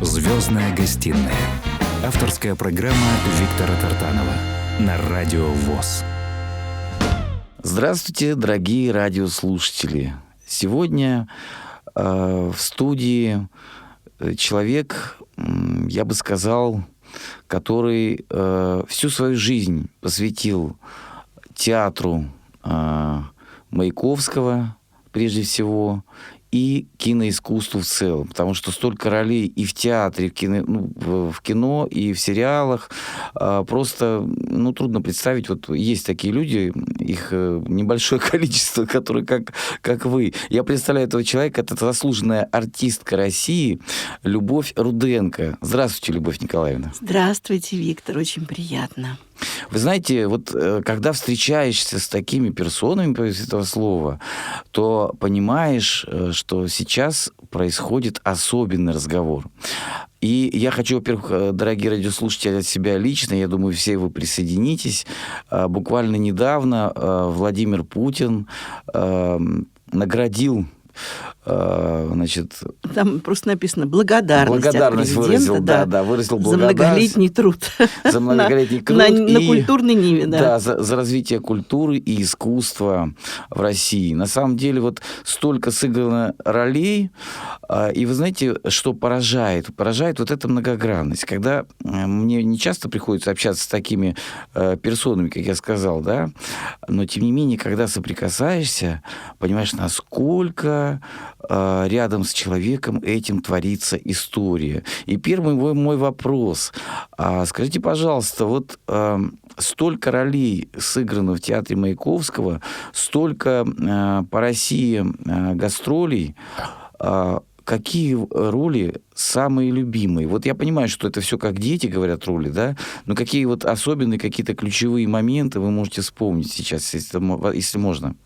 «Звездная гостиная». Авторская программа Виктора Тартанова на Радио ВОС. Здравствуйте, дорогие радиослушатели. Сегодня в студии человек, я бы сказал, который всю свою жизнь посвятил театру Маяковского, прежде всего, и киноискусству в целом, потому что столько ролей и в театре, в кино, и в сериалах, просто трудно представить. Вот есть такие люди, их небольшое количество, которые как вы. Я представляю этого человека, это заслуженная артистка России Любовь Руденко. Здравствуйте, Любовь Николаевна. Здравствуйте, Виктор, очень приятно. Вы знаете, вот когда встречаешься с такими персонами, по этого слова, то понимаешь, что сейчас происходит особенный разговор. И я хочу, во-первых, дорогие радиослушатели, от себя лично, я думаю, все вы присоединитесь. Буквально недавно Владимир Путин наградил, там просто написано благодарность выразил, выразил благодарность за многолетний труд. За многолетний труд. На культурной ниве, да. За развитие культуры и искусства в России. На самом деле, вот столько сыграно ролей, и вы знаете, что поражает? Поражает вот эта многогранность. Когда мне не часто приходится общаться с такими персонами, как я сказал, да, но тем не менее, когда соприкасаешься, понимаешь, насколько рядом с человеком этим творится история. И первый мой вопрос. Скажите, пожалуйста, вот столько ролей сыграно в театре Маяковского, столько по России гастролей, какие роли самые любимые? Вот я понимаю, что это все как дети говорят роли, да? Но какие вот особенные, какие-то ключевые моменты вы можете вспомнить сейчас, если можно?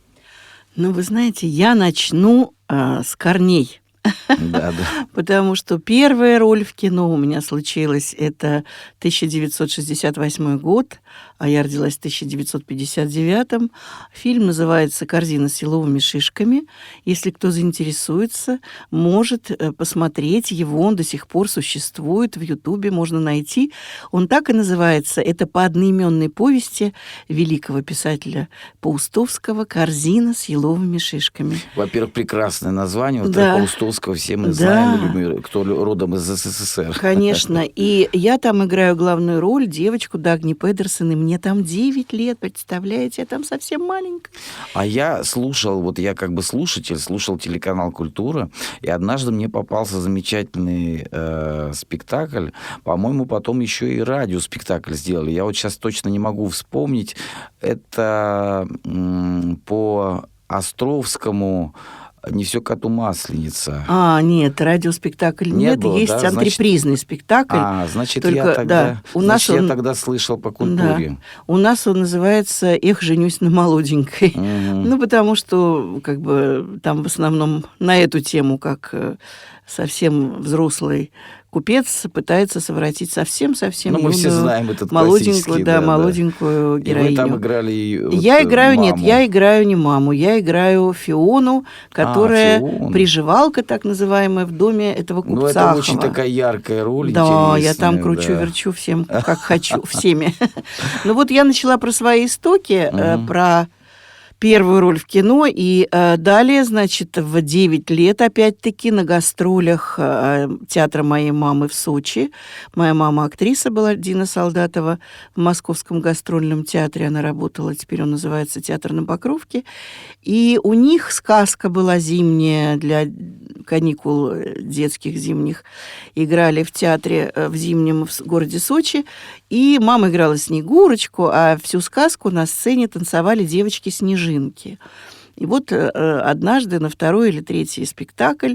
Вы знаете, я начну с корней. Да. Потому что первая роль в кино у меня случилась, это 1968 год, а я родилась в 1959. Фильм называется «Корзина с еловыми шишками». Если кто заинтересуется, может посмотреть его, он до сих пор существует, в Ютубе можно найти. Он так и называется, это по одноименной повести великого писателя Паустовского «Корзина с еловыми шишками». Во-первых, прекрасное название, да. Паустовского все мы знаем, любим, кто родом из СССР. Конечно. И я там играю главную роль, девочку Дагни Педерсон, и мне там 9 лет, представляете? Я там совсем маленькая. А я слушал, я как бы слушатель, слушал телеканал «Культура», и однажды мне попался замечательный спектакль. По-моему, потом еще и радиоспектакль сделали. Я вот сейчас точно не могу вспомнить. Это по Островскому «Не все коту масленица». Нет, радиоспектакль нет, есть да? Антрепризный спектакль. Значит, только, я тогда, да, я тогда слышал по «Культуре». Да. У нас он называется «Эх, женюсь на молоденькой». Потому что там в основном на эту тему, как совсем взрослый купец пытается совратить совсем-совсем мы все знаем этот молоденькую, молоденькую героиню. И вы там играли маму. Я играю не маму, я играю Фиону, которая приживалка, так называемая, в доме этого купца. Это очень такая яркая роль, да, интересная. Я там кручу-верчу всем, как хочу, всеми. Я начала про свои истоки, про первую роль в кино, и далее, в 9 лет, опять-таки, на гастролях театра моей мамы в Сочи. Моя мама актриса была, Дина Солдатова, в Московском гастрольном театре она работала, теперь он называется «Театр на Покровке». И у них сказка была зимняя, для каникул детских зимних. Играли в театре в зимнем в городе Сочи, и мама играла Снегурочку, а всю сказку на сцене танцевали девочки-снежинки. И однажды на второй или третий спектакль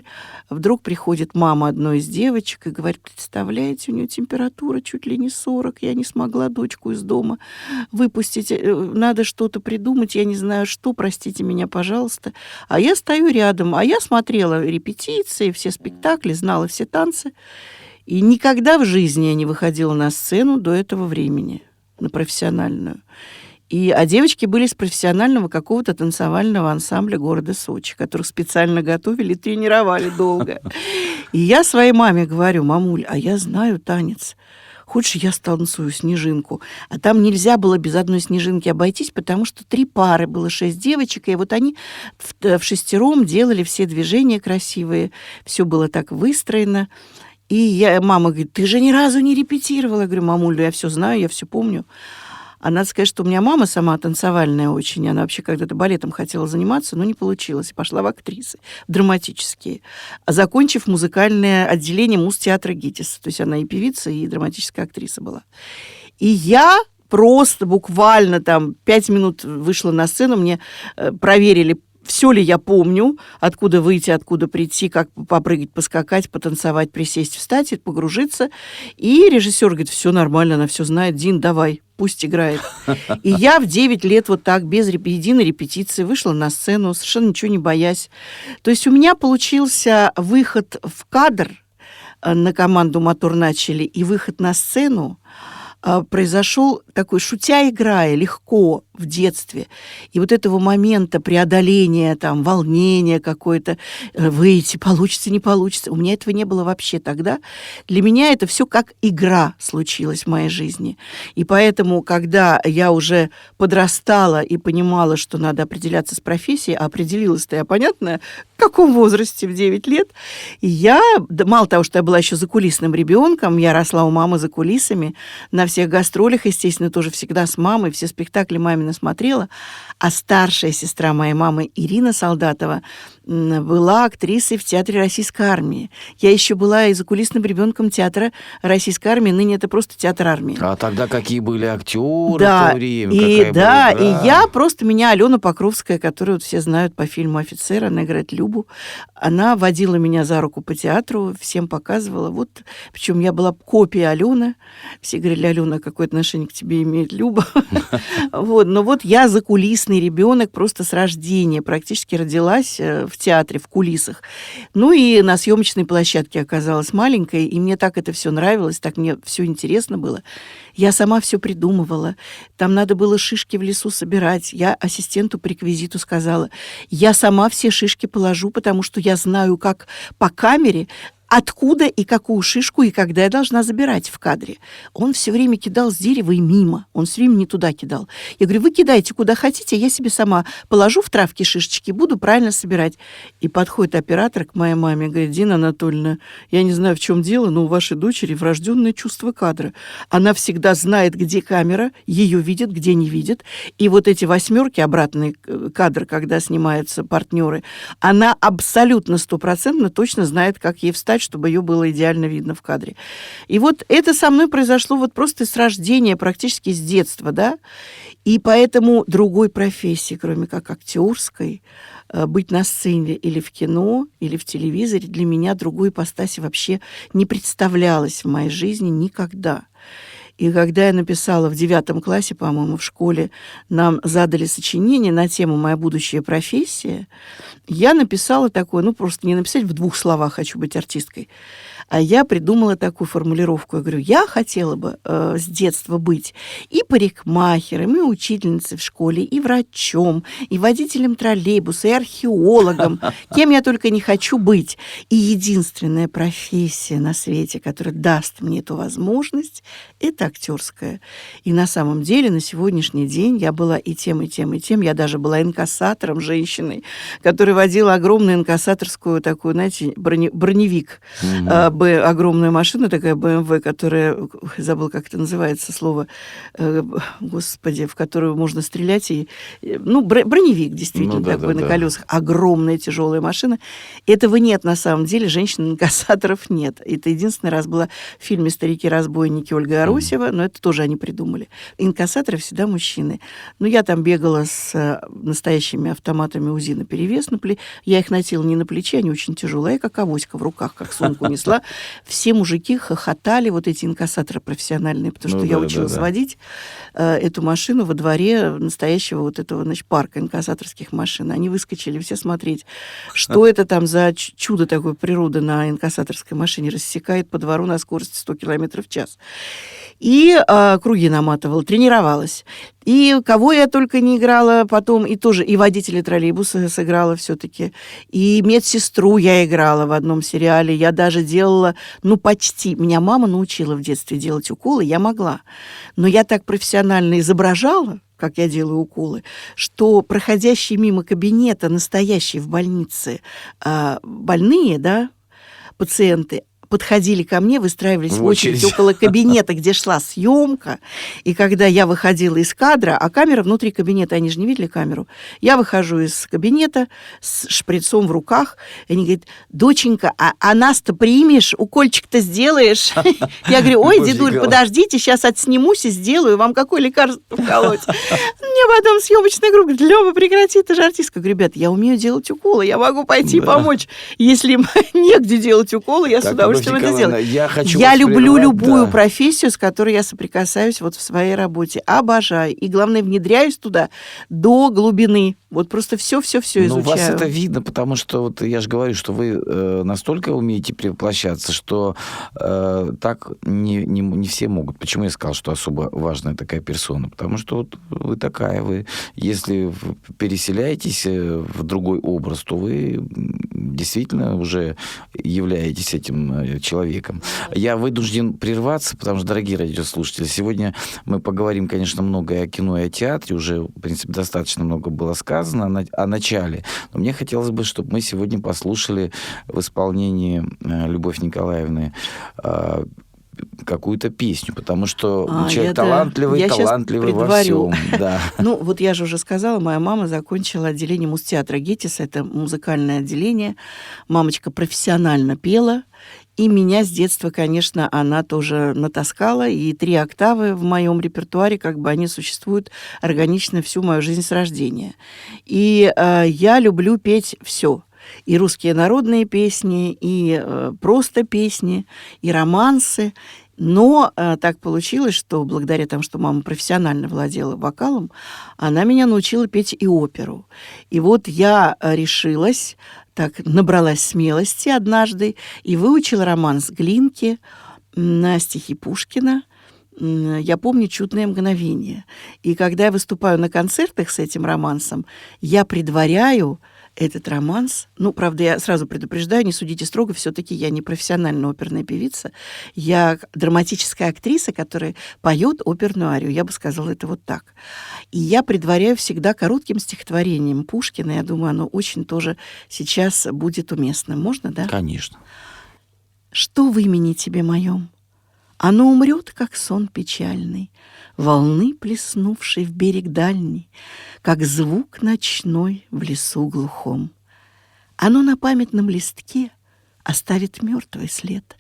вдруг приходит мама одной из девочек и говорит: представляете, у нее температура чуть ли не 40, я не смогла дочку из дома выпустить, надо что-то придумать, я не знаю что, простите меня, пожалуйста. А я стою рядом, а я смотрела репетиции, все спектакли, знала все танцы, и никогда в жизни я не выходила на сцену до этого времени, на профессиональную. А девочки были из профессионального какого-то танцевального ансамбля города Сочи, которых специально готовили, тренировали долго. И я своей маме говорю: мамуль, а я знаю танец. Хочешь, я станцую снежинку? А там нельзя было без одной снежинки обойтись, потому что 3 пары, было 6 девочек, и вот они в шестером делали все движения красивые, все было так выстроено. И мама говорит: ты же ни разу не репетировала. Я говорю: мамуль, я все знаю, я все помню. А надо сказать, что у меня мама сама танцевальная очень. Она вообще когда-то балетом хотела заниматься, но не получилось. И пошла в актрисы, в драматические. Закончив музыкальное отделение Муз-театра ГИТИС. То есть она и певица, и драматическая актриса была. И я просто буквально 5 минут вышла на сцену, мне проверили, все ли я помню, откуда выйти, откуда прийти, как попрыгать, поскакать, потанцевать, присесть, встать, погружиться. И режиссер говорит: все нормально, она все знает, Дин, давай, пусть играет. И я в 9 лет вот так, без единой репетиции, вышла на сцену, совершенно ничего не боясь. То есть у меня получился выход в кадр, на команду «Мотор» начали, и выход на сцену произошел такой, шутя, играя, легко в детстве. И вот этого момента преодоления, волнения какое-то, выйти, получится, не получится, у меня этого не было вообще тогда. Для меня это все как игра случилось в моей жизни. И поэтому, когда я уже подрастала и понимала, что надо определяться с профессией, а определилась-то я, понятно, в каком возрасте, в 9 лет, и я, мало того, что я была еще закулисным ребенком, я росла у мамы за кулисами, на всех гастролях, естественно, тоже всегда с мамой, все спектакли мамины смотрела, а старшая сестра моей мамы Ирина Солдатова была актрисой в театре Российской армии. Я еще была и закулисным ребенком театра Российской армии, ныне это просто театр армии. А тогда какие были актеры да, в то время? И я просто, меня Алена Покровская, которую все знают по фильму «Офицер», она играет Любу, она водила меня за руку по театру, всем показывала. Вот, причем я была копией Алены. Все говорили: Алена, какое отношение к тебе имеет Люба? Но вот я закулисный ребенок просто с рождения, практически родилась в театре, в кулисах. Ну и на съемочной площадке оказалась маленькой, и мне так это все нравилось, так мне все интересно было. Я сама все придумывала. Там надо было шишки в лесу собирать. Я ассистенту по реквизиту сказала: я сама все шишки положу, потому что я знаю, как по камере, откуда и какую шишку и когда я должна забирать в кадре. Он все время кидал с дерева и мимо. Он все время не туда кидал. Я говорю: вы кидайте куда хотите, я себе сама положу в травки шишечки, буду правильно собирать. И подходит оператор к моей маме и говорит: Дина Анатольевна, я не знаю, в чем дело, но у вашей дочери врожденное чувство кадра. Она всегда знает, где камера, ее видит, где не видит. И вот эти 8, обратный кадр, когда снимаются партнеры, она абсолютно 100% точно знает, как ей встать, чтобы ее было идеально видно в кадре. И вот это со мной произошло вот просто с рождения, практически с детства, да. И поэтому другой профессии, кроме как актерской, быть на сцене или в кино, или в телевизоре, для меня другой ипостаси вообще не представлялось в моей жизни никогда. И когда я написала в 9 классе, по-моему, в школе, нам задали сочинение на тему «Моя будущая профессия», я написала такое, просто не написать в 2 словах «хочу быть артисткой», а я придумала такую формулировку. Я говорю: я хотела бы с детства быть и парикмахером, и учительницей в школе, и врачом, и водителем троллейбуса, и археологом. Кем я только не хочу быть. И единственная профессия на свете, которая даст мне эту возможность, это актерская. И на самом деле на сегодняшний день я была и тем, и тем, и тем. Я даже была инкассатором, женщиной, которая водила огромную инкассаторскую такую, знаете, броневик. Огромная машина такая, BMW, которая, забыл, как это называется слово, господи, в которую можно стрелять. Броневик, действительно, такой на колесах. Огромная тяжелая машина. Этого нет на самом деле, женщин-инкассаторов нет. Это единственный раз была в фильме «Старики-разбойники» Ольга Арусева, но это тоже они придумали. Инкассаторы всегда мужчины. Я там бегала с настоящими автоматами УЗИ наперевес. Я их носила не на плече, они очень тяжелые, я как авоська в руках, как сумку несла. Все мужики хохотали, вот эти инкассаторы профессиональные, потому что я училась водить эту машину во дворе настоящего вот этого, парка инкассаторских машин. Они выскочили все смотреть, что это там за чудо такое природы на инкассаторской машине рассекает по двору на скорости 100 км в час. И круги наматывала, тренировалась. И кого я только не играла потом, и тоже и водителя троллейбуса сыграла все-таки, и медсестру я играла в одном сериале, я даже делала, почти, меня мама научила в детстве делать уколы, я могла, но я так профессионально изображала, как я делаю уколы, что проходящие мимо кабинета, настоящие в больнице, больные, да, пациенты, подходили ко мне, выстраивались в очередь около кабинета, где шла съемка. И когда я выходила из кадра, а камера внутри кабинета, они же не видели камеру, я выхожу из кабинета с шприцом в руках, и они говорят: доченька, а нас-то примешь, укольчик-то сделаешь? Я говорю: ой, дедуль, подождите, сейчас отснимусь и сделаю, вам какое лекарство вколоть? Мне потом съемочная группа говорит: Лёва, прекрати, ты же артистка. Я говорю: ребят, я умею делать уколы, я могу пойти помочь. Если негде делать уколы, я с удовольствием это сделать. Я люблю любую профессию, с которой я соприкасаюсь вот в своей работе. Обожаю. И, главное, внедряюсь туда до глубины. Вот просто все изучаю. Ну, у вас это видно, потому что вот я же говорю, что вы настолько умеете перевоплощаться, что так не все могут. Почему я сказал, что особо важная такая персона? Потому что вот вы такая, если переселяетесь в другой образ, то вы действительно уже являетесь этим человеком. Я вынужден прерваться, потому что, дорогие радиослушатели, сегодня мы поговорим, конечно, много и о кино, и о театре. Уже, в принципе, достаточно много было сказано о начале. Но мне хотелось бы, чтобы мы сегодня послушали в исполнении Любовь Николаевны какую-то песню, потому что человек талантливый во всем. Да. Ну, вот я же уже сказала, моя мама закончила отделение Мустеатра ГЕТИС, это музыкальное отделение. Мамочка профессионально пела, и меня с детства, конечно, она тоже натаскала, и 3 октавы в моем репертуаре, как бы они существуют органично всю мою жизнь с рождения. И я люблю петь все. И русские народные песни, и просто песни, и романсы. Но так получилось, что благодаря тому, что мама профессионально владела вокалом, она меня научила петь и оперу. И вот я решилась, так набралась смелости однажды и выучила романс Глинки на стихи Пушкина. Я помню «Чудное мгновение». И когда я выступаю на концертах с этим романсом, я предваряю этот романс. Ну, правда, я сразу предупреждаю, не судите строго, все-таки я не профессиональная оперная певица. Я драматическая актриса, которая поет оперную арию. Я бы сказала это вот так. И я предваряю всегда коротким стихотворением Пушкина. Я думаю, оно очень тоже сейчас будет уместным. Можно, да? Конечно. Что в имени тебе моем? Оно умрет, как сон печальный, волны, плеснувшей в берег дальний, как звук ночной в лесу глухом. Оно на памятном листке оставит мертвый след,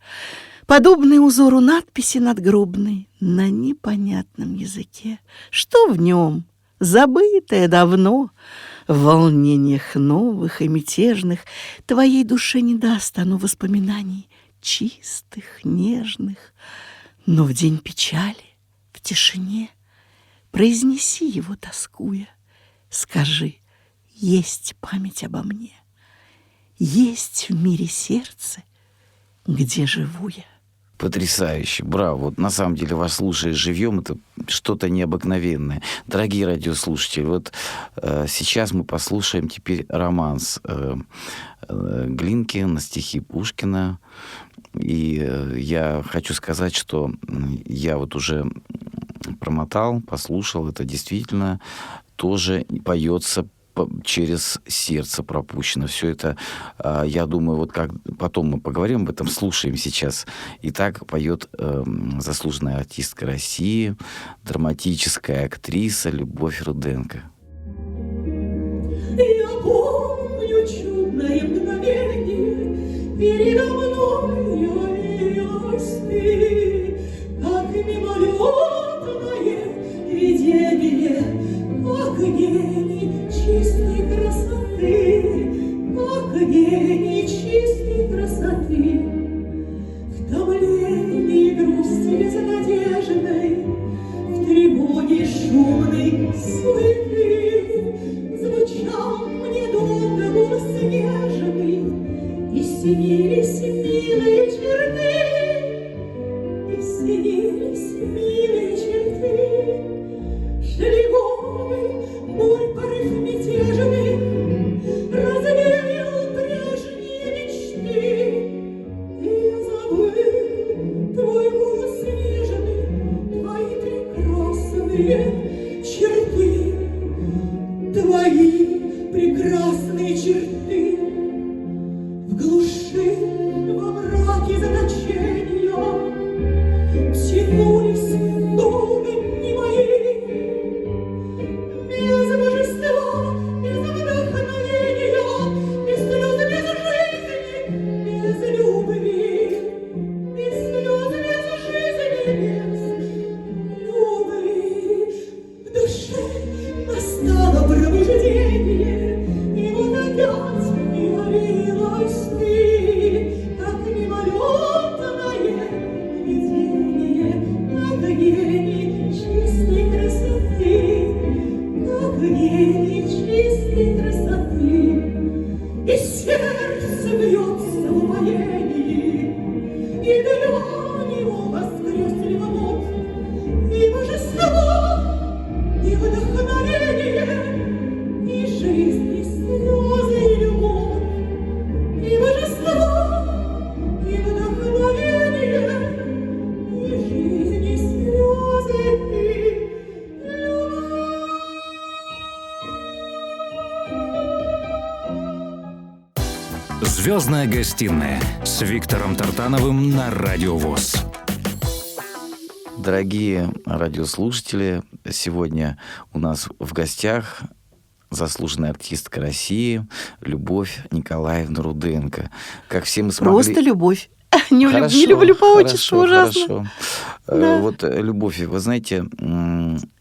подобный узору надписи надгробной на непонятном языке. Что в нем? Забытое давно, в волнениях новых и мятежных твоей душе не даст оно воспоминаний чистых, нежных. Но в день печали, в тишине, произнеси его, тоскуя. Скажи: есть память обо мне, есть в мире сердце, где живу я. Потрясающе, браво. Вот на самом деле вас слушая живьем, это что-то необыкновенное. Дорогие радиослушатели, вот сейчас мы послушаем теперь романс Глинки на стихи Пушкина. И я хочу сказать, что я вот уже промотал, послушал, это действительно тоже поется через сердце пропущено. Все это, я думаю, вот как потом мы поговорим об этом, слушаем сейчас. И так поет заслуженная артистка России, драматическая актриса Любовь Руденко. Я помню чудное мгновение, передо мною явилась ты, как мимолетное видение, как гений чистой красоты, как гений чистой красоты. В томлении грусти безнадежной, в тревоге шумной суеты звучал мне долго голос нежный, и снились милые черты, и снились милые черты. Шли «Звездная гостиная» с Виктором Тартановым на Радио ВОС. Дорогие радиослушатели, сегодня у нас в гостях заслуженная артистка России Любовь Николаевна Руденко. Как все мы смогли... Просто Любовь. Не люблю по отчеству, ужасно. Хорошо. Да. Вот, Любовь, вы знаете,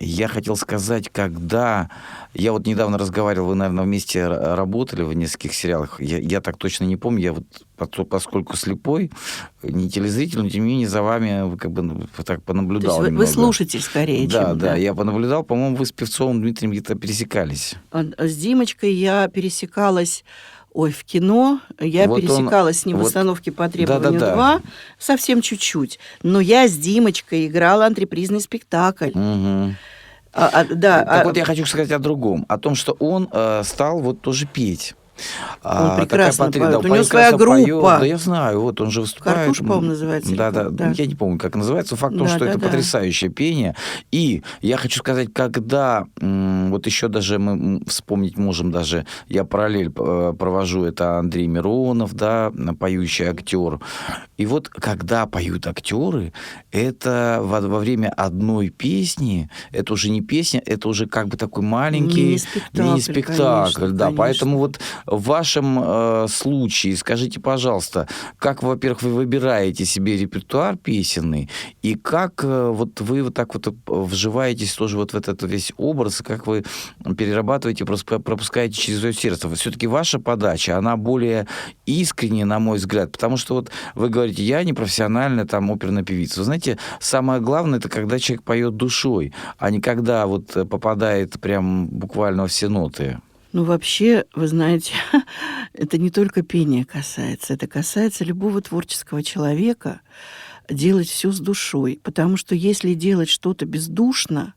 я хотел сказать, когда... Я вот недавно разговаривал, вы, наверное, вместе работали в нескольких сериалах. Я так точно не помню. Я вот, поскольку слепой, не телезритель, но тем не менее за вами как бы так понаблюдал. То есть вы слушатель скорее, да, чем... Да, я понаблюдал. По-моему, вы с Певцовым Дмитрием где-то пересекались. С Димочкой я пересекалась... в кино. Я вот пересекалась с ним в остановке по требованию 2, совсем чуть-чуть. Но я с Димочкой играла антрепризный спектакль. Угу. Вот я хочу сказать о другом. О том, что он стал вот тоже петь. Он прекрасно поет. Да, у него своя группа. Поет. Да, я знаю, вот он же выступает. «Картуш», по-моему, называется. Да. Я не помню, как называется. Факт в том, что это потрясающее пение. И я хочу сказать, когда вот еще даже мы вспомнить можем, даже я параллель провожу, это Андрей Миронов, да, поющий актер. И вот когда поют актеры, это во время одной песни, это уже не песня, это уже как бы такой маленький мини-спектакль. Конечно, да, конечно. Поэтому вот в вашем случае, скажите, пожалуйста, как, во-первых, вы выбираете себе репертуар песенный, и как вот вы вот так вот вживаетесь тоже вот в этот весь образ, как вы перерабатываете, просто пропускаете через свое сердце. Все-таки ваша подача, она более искренняя, на мой взгляд, потому что вот вы говорите, я не профессиональная там оперная певица. Вы знаете, самое главное, это когда человек поет душой, а не когда вот попадает прям буквально во все ноты. Ну, вообще, вы знаете, это не только пение касается, это касается любого творческого человека, делать все с душой. Потому что если делать что-то бездушно,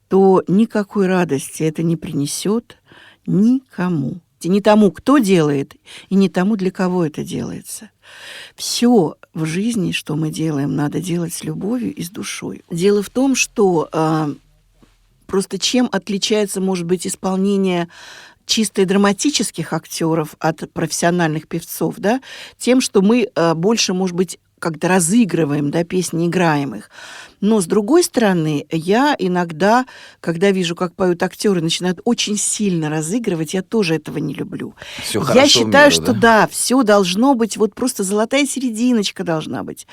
то никакой радости это не принесет никому. Не тому, кто делает, и не тому, для кого это делается. Все в жизни, что мы делаем, надо делать с любовью и с душой. Дело в том, что просто чем отличается, может быть, исполнение чисто драматических актеров от профессиональных певцов, да, тем, что мы больше, может быть, как-то разыгрываем, да, песни, играем их. Но, с другой стороны, я иногда, когда вижу, как поют актеры, начинают очень сильно разыгрывать, я тоже этого не люблю. Я считаю, что да, все должно быть, вот просто золотая серединочка должна быть.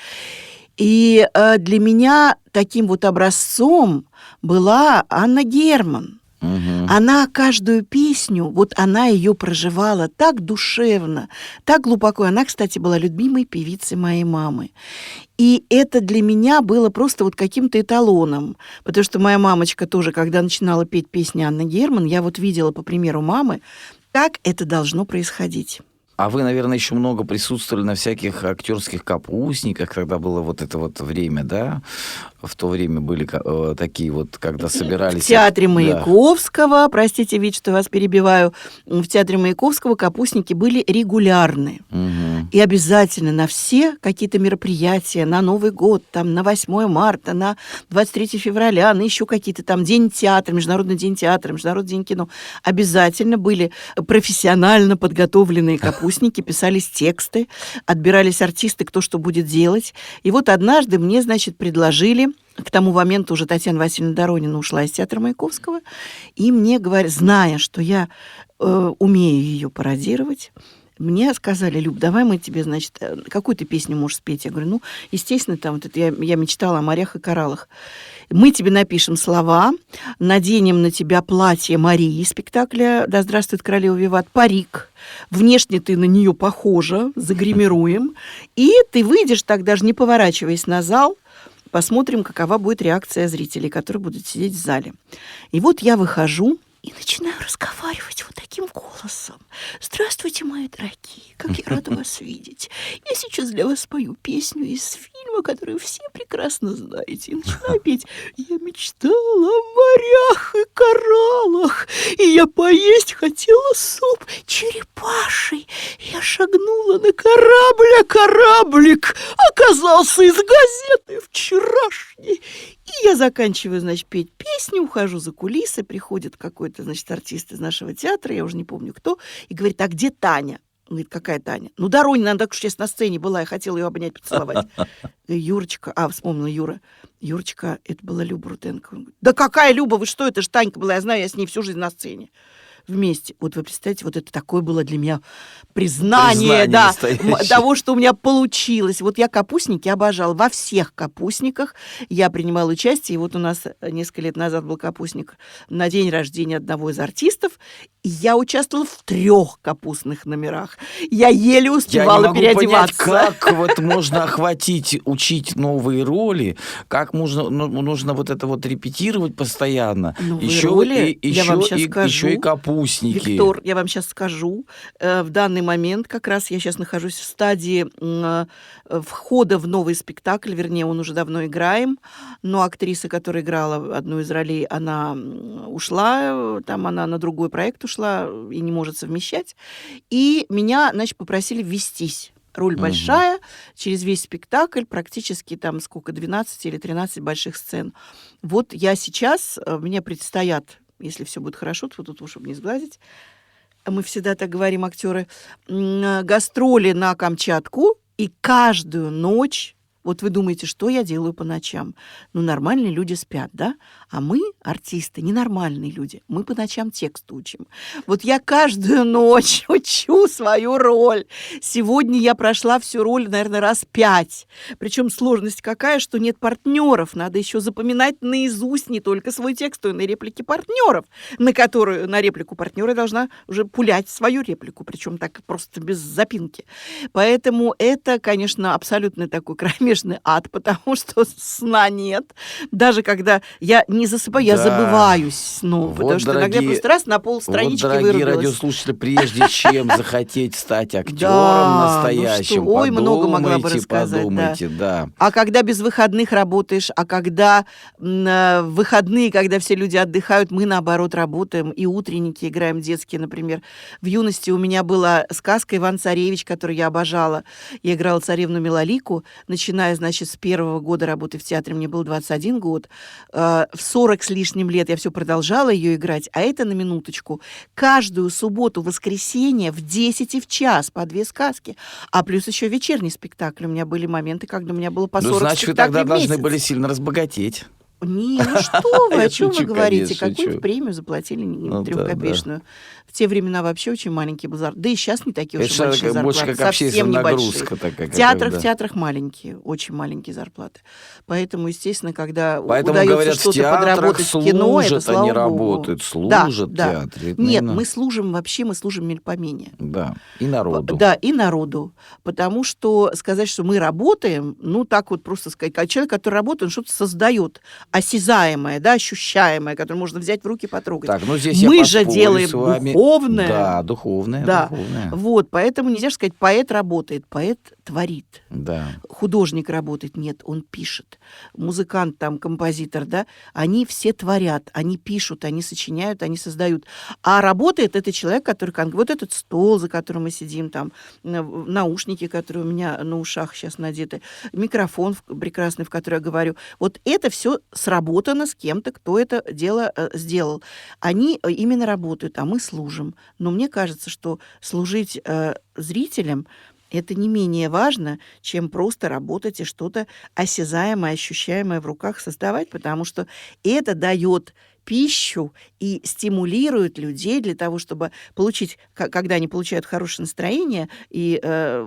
И для меня таким вот образцом была Анна Герман. Угу. Она каждую песню, вот она ее проживала так душевно, так глубоко. Она, кстати, была любимой певицей моей мамы. И это для меня было просто вот каким-то эталоном. Потому что моя мамочка тоже, когда начинала петь песни Анны Герман, я вот видела по примеру мамы, как это должно происходить. А вы, наверное, еще много присутствовали на всяких актерских капустниках, когда было вот это вот время, да? В то время были такие вот, когда собирались... В театре Маяковского, простите, Вить, что вас перебиваю, в театре Маяковского капустники были регулярны. Угу. И обязательно на все какие-то мероприятия, на Новый год, там, на 8 марта, на 23 февраля, на еще какие-то там День театра, Международный день театра, Международный день кино, обязательно были профессионально подготовленные капустники, писались тексты, отбирались артисты, кто что будет делать. И вот однажды мне, значит, предложили, к тому моменту уже Татьяна Васильевна Доронина ушла из театра Маяковского, и мне говорят, зная, что я умею ее пародировать, мне сказали: Люб, давай мы тебе, значит, какую ты песню можешь спеть? Я говорю, ну, естественно, там вот это я мечтала о морях и кораллах. Мы тебе напишем слова, наденем на тебя платье Марии из спектакля «Да здравствует королева Виват», парик. Внешне ты на нее похожа, загримируем. И ты выйдешь так, даже не поворачиваясь на зал, посмотрим, какова будет реакция зрителей, которые будут сидеть в зале. И вот я выхожу и начинаю разговаривать вот таким голосом. Здравствуйте, мои дорогие, как я рада вас видеть. Я сейчас для вас спою песню из фильма, которую все прекрасно знаете. И начинаю петь. Я мечтала о морях и кораллах, и я поесть хотела суп черепаший. Я шагнула на корабль, а кораблик оказался из газеты вчерашней. И я заканчиваю, значит, петь песню, ухожу за кулисы, приходит какой-то, значит, артист из нашего театра, я уже не помню кто, и говорит: а где Таня? Говорит, какая Таня? Ну, Доронина, она так уж сейчас на сцене была, я хотела ее обнять, поцеловать. Юрочка, вспомнила Юра. Юрочка, это была Люба Руденко. Он говорит, да какая Люба, вы что, это ж Танька была, я знаю, я с ней всю жизнь на сцене. Вместе. Вот вы представляете, вот это такое было для меня признание да, того, что у меня получилось. Вот я капустники обожала. Во всех капустниках я принимала участие. И вот у нас несколько лет назад был капустник на день рождения одного из артистов. И я участвовала в 3 капустных номерах. Я еле успевала переодеваться. Понять, как вот можно охватить, учить новые роли, как нужно вот это вот репетировать постоянно. Еще и капустники. Виктор, я вам сейчас скажу. В данный момент как раз я сейчас нахожусь в стадии входа в новый спектакль, вернее, он уже давно играем, но актриса, которая играла одну из ролей, она ушла, там она на другой проект ушла и не может совмещать. И меня, значит, попросили ввестись. Роль большая, через весь спектакль, практически там сколько, 12 или 13 больших сцен. Вот я сейчас, мне предстоят, если все будет хорошо, то тут, чтобы не сглазить, мы всегда так говорим, актеры, гастроли на Камчатку, и каждую ночь, вот вы думаете, что я делаю по ночам? Ну, нормальные люди спят, да? А мы, артисты, ненормальные люди. Мы по ночам текст учим. Вот я каждую ночь учу свою роль. Сегодня я прошла всю роль, наверное, раз 5. Причем сложность какая, что нет партнеров. Надо еще запоминать наизусть не только свой текст, но и на реплики партнеров, на реплику партнера я должна уже пулять свою реплику, причем так просто без запинки. Поэтому это, конечно, абсолютно такой кромешный ад, потому что сна нет. Даже когда я не засыпаю, я забываюсь сну. Вот, потому что иногда я просто раз на полстранички вырубилась. Дорогие радиослушатели, прежде чем захотеть стать актером настоящим, много могла бы рассказать. Подумайте, да. А когда без выходных работаешь, а когда в выходные, когда все люди отдыхают, мы, наоборот, работаем. И утренники играем детские, например. В юности у меня была сказка «Иван-царевич», которую я обожала. Я играла царевну Милолику, начиная, значит, с 1-го года работы в театре, мне был 21 год. В 40 с лишним лет я все продолжала ее играть, а это на минуточку. Каждую субботу-воскресенье в 10 и в час по 2 сказки. А плюс еще вечерний спектакль. У меня были моменты, когда у меня было по 40 значит, спектаклей вы тогда в месяц. должны были сильно разбогатеть. Не, ну что вы, о чем вы говорите? Конечно, какую премию заплатили, Ну, 3-копеечную? Да. В те времена вообще очень маленький был зарплаты. Да и сейчас не такие уж Это большие зарплаты. больше как совсем небольшие. Такая, В театрах маленькие, очень маленькие зарплаты. Поэтому, естественно, когда Поэтому, удается говорят, что-то подработать в кино, это слава они богу. Работают, служат да, театре. Да. Нет, мы служим мельпомене. Да, и народу. Да, и народу. Потому что сказать, что мы работаем, ну, так вот просто сказать, как человек, который работает, он что-то создает осязаемое, да, ощущаемое, которое можно взять в руки, потрогать. Так, ну здесь мы я же делаем духовное. Да, духовное. Да. Вот, поэтому нельзя сказать, поэт работает, поэт творит. Да. Художник работает, нет, он пишет. Музыкант, там, композитор, да, они все творят, они пишут, они сочиняют, они создают. А работает это человек, который... Вот этот стол, за которым мы сидим, там, наушники, которые у меня на ушах сейчас надеты, микрофон прекрасный, в который я говорю. Вот это все сработано с кем-то, кто это дело сделал. Они именно работают, а мы служим. Но мне кажется, что служить зрителям это не менее важно, чем просто работать и что-то осязаемое, ощущаемое в руках создавать, потому что это дает пищу и стимулирует людей для того, чтобы получить, когда они получают хорошее настроение, и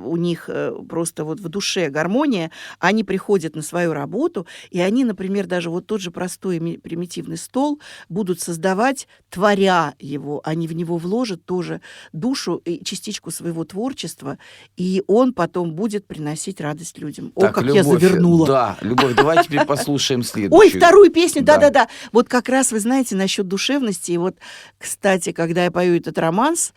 у них просто вот в душе гармония, они приходят на свою работу, и они, например, даже вот тот же простой и примитивный стол будут создавать, творя его, они в него вложат тоже душу и частичку своего творчества, и он потом будет приносить радость людям. Так, как Любовь, я завернула. Да, Любовь, давай теперь послушаем следующую. Ой, вторую песню, да-да-да. Вот как раз, вы знаете, насчет душевности, и вот, кстати, когда я пою этот романс,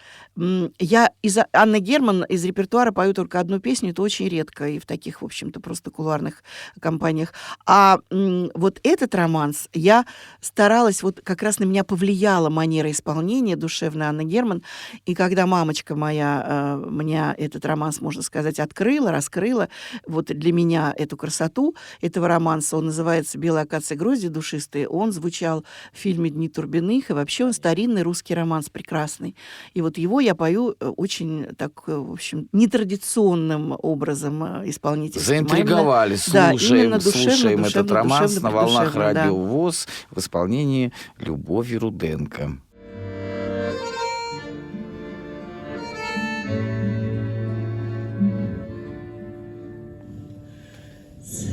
я из Анны Герман из репертуара пою только одну песню, это очень редко, и в таких, в общем-то, просто кулуарных компаниях. А вот этот романс я старалась, вот как раз на меня повлияла манера исполнения душевной Анны Герман, и когда мамочка моя меня этот романс, можно сказать, раскрыла, вот для меня эту красоту этого романса, он называется «Белая акация грозди душистые», он звучал в фильме «Дни Турбиных», и вообще он старинный русский романс, прекрасный. И вот его я пою очень так, в общем, нетрадиционным образом исполнительским. Заинтриговали. Именно, Слушаем этот романс на волнах душевно, Радио ВОС в исполнении Любови Руденко.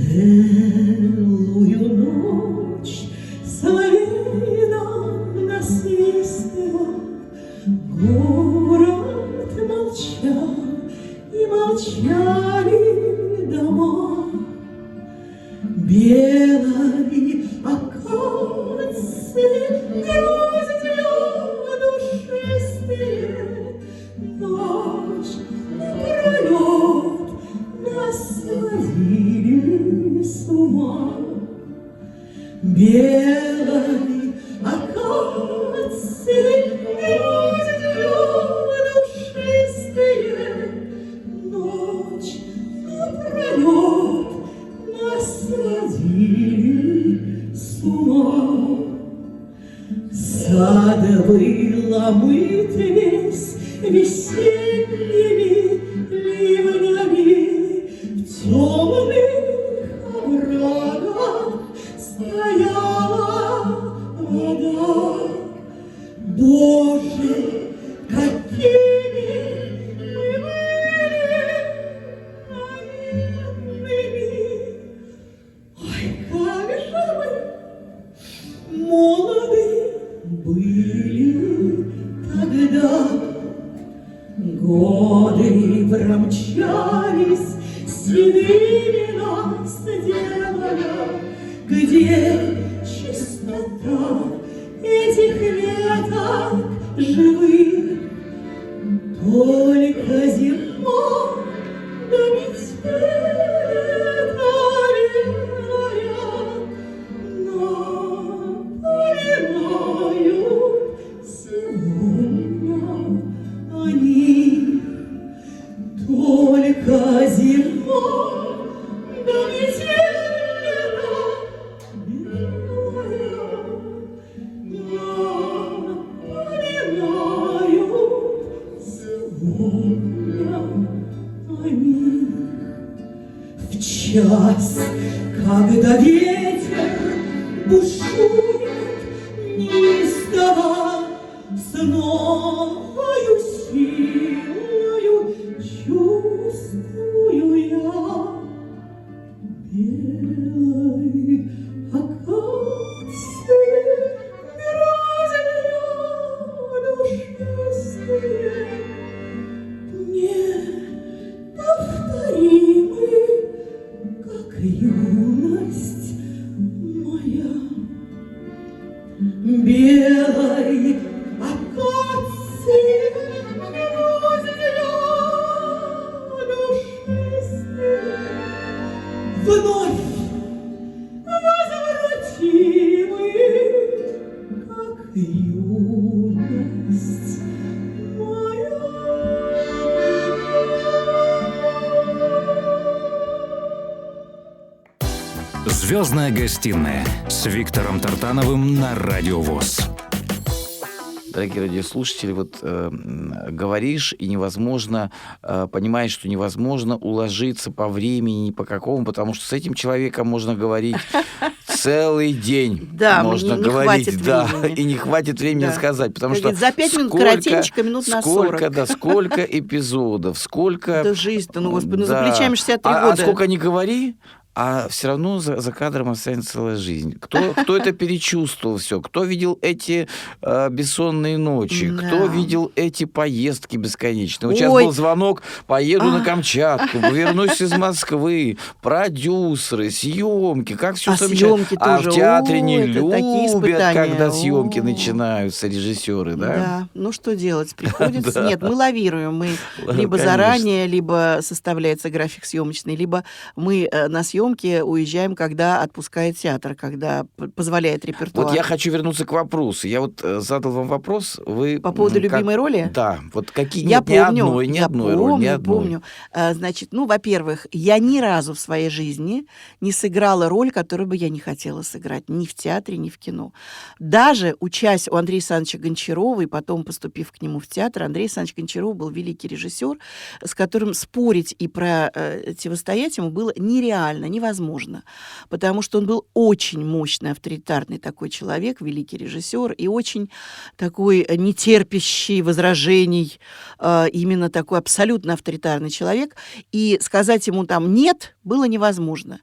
Целую ночь соловей насвистывал, город молчал, и молчали дома. Белой акации груздью душистые, ночь напролет нас сводили с ума. Белой акации груздью душистые, ночь напролет нас сводили с ума. Сад был омыт весь весенними ливнями, в темных оврагах стояла вода. Боже, какими мы были наивными! Ой, как же мы молоды были тогда! Годы промчались, седыми нас делая, где чистота этих веток живых? Только зима, да метель напоминают сегодня они. Только зима, да метель напоминают сегодня они. В час, когда ветер бушует неистово, с новою силою чувствую я белой акации грозя душистые, неповторимы, как юность моя. Белой акации душистые, вновь возвратимы, как юность моя. Звездная гостиная с Виктором Тартановым на Радио ВОС. Дорогие радиослушатели, говоришь, и невозможно, понимаешь, что невозможно уложиться по времени, ни по какому, потому что с этим человеком можно говорить целый день. Да, можно не говорить, хватит да, времени. и не хватит времени Да. сказать, потому что За 5 минут коротенько, минут на 40. Сколько эпизодов, сколько... Это жизнь-то, господи, за Да. плечами 63 А года. сколько ни говори, а все равно за кадром останется целая жизнь. Кто это перечувствовал все? Кто видел эти бессонные ночи? Да. Кто видел эти поездки бесконечные? Вот сейчас Ой. был звонок, поеду на Камчатку, вернусь из Москвы, продюсеры, съемки, как все съемки тоже. в театре не Ой, это такие любят, испытания. когда съемки О. начинаются, режиссеры, да? Да, ну что делать? Приходится. Да. Нет, мы лавируем. Мы либо Конечно. заранее, либо составляется график съемочный, либо мы на съемке съемки уезжаем, когда отпускает театр, когда позволяет репертуар. Вот я хочу вернуться к вопросу. Я вот задал вам вопрос. Вы По поводу любимой роли? Да. Вот какие... Я Нет, помню, ни одной роли, ни одной. помню. Значит, во-первых, я ни разу в своей жизни не сыграла роль, которую бы я не хотела сыграть. Ни в театре, ни в кино. Даже учась у Андрея Александровича Гончарова и потом поступив к нему в театр, Андрей Александрович Гончаров был великий режиссер, с которым спорить и противостоять ему было нереально, невозможно. Потому что он был очень мощный, авторитарный такой человек, великий режиссер, и очень такой нетерпящий возражений, именно такой абсолютно авторитарный человек. И сказать ему там «нет» было невозможно.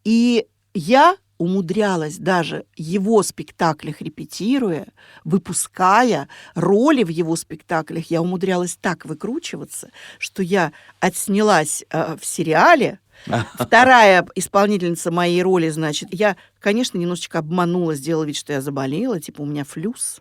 И я умудрялась даже его спектаклях репетируя, выпуская роли в его спектаклях, я умудрялась так выкручиваться, что я отснялась в сериале. Вторая исполнительница моей роли, значит, я, конечно, немножечко обманула, сделала вид, что я заболела, типа у меня флюс.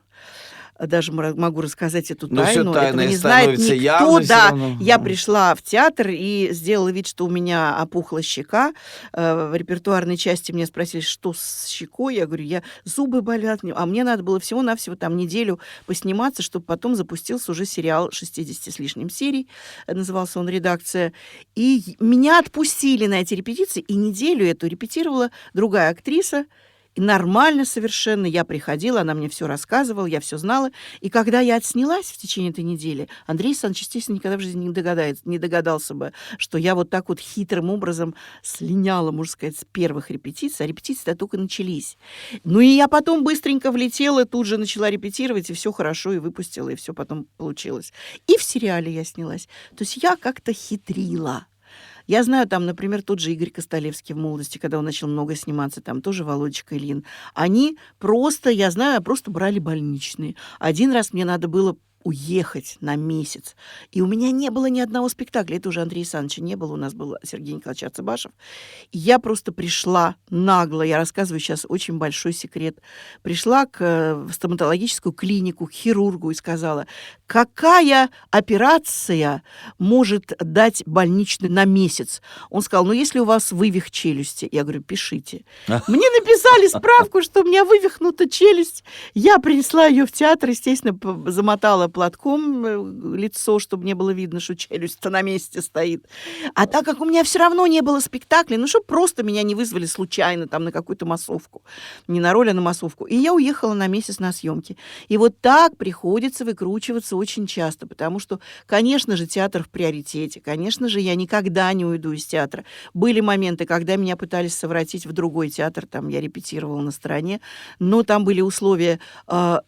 Даже могу рассказать эту тайну. Этого не знает никто. Да, я пришла в театр и сделала вид, что у меня опухла щека. В репертуарной части меня спросили, что с щекой. Я говорю, зубы болят. А мне надо было всего-навсего там неделю посниматься, чтобы потом запустился уже сериал 60 с лишним серий. Назывался он «Редакция». И меня отпустили на эти репетиции. И неделю эту репетировала другая актриса. И нормально совершенно. Я приходила, она мне все рассказывала, я все знала. И когда я отснялась в течение этой недели, Андрей Александрович, естественно, никогда в жизни не догадался бы, что я вот так вот хитрым образом слиняла, можно сказать, с первых репетиций. А репетиции-то только начались. Ну и я потом быстренько влетела, тут же начала репетировать, и все хорошо, и выпустила, и все потом получилось. И в сериале я снялась. То есть я как-то хитрила. Я знаю, там, например, тот же Игорь Костолевский в молодости, когда он начал много сниматься, там тоже Володечка Ильин. Они просто брали больничные. Один раз мне надо было уехать на месяц. И у меня не было ни одного спектакля. Это уже Андрея Александровича не было. У нас был Сергей Николаевич Арцебашев. И я просто пришла нагло. Я рассказываю сейчас очень большой секрет. Пришла в стоматологическую клинику, к хирургу и сказала, какая операция может дать больничный на месяц? Он сказал, если у вас вывих челюсти. Я говорю, пишите. Мне написали справку, что у меня вывихнута челюсть. Я принесла ее в театр, естественно, замотала платком лицо, чтобы не было видно, что челюсть-то на месте стоит. А так как у меня все равно не было спектакля, чтобы просто меня не вызвали случайно там на какую-то массовку. Не на роль, а на массовку. И я уехала на месяц на съемки. И вот так приходится выкручиваться очень часто, потому что, конечно же, театр в приоритете. Конечно же, я никогда не уйду из театра. Были моменты, когда меня пытались совратить в другой театр, там я репетировала на стороне, но там были условия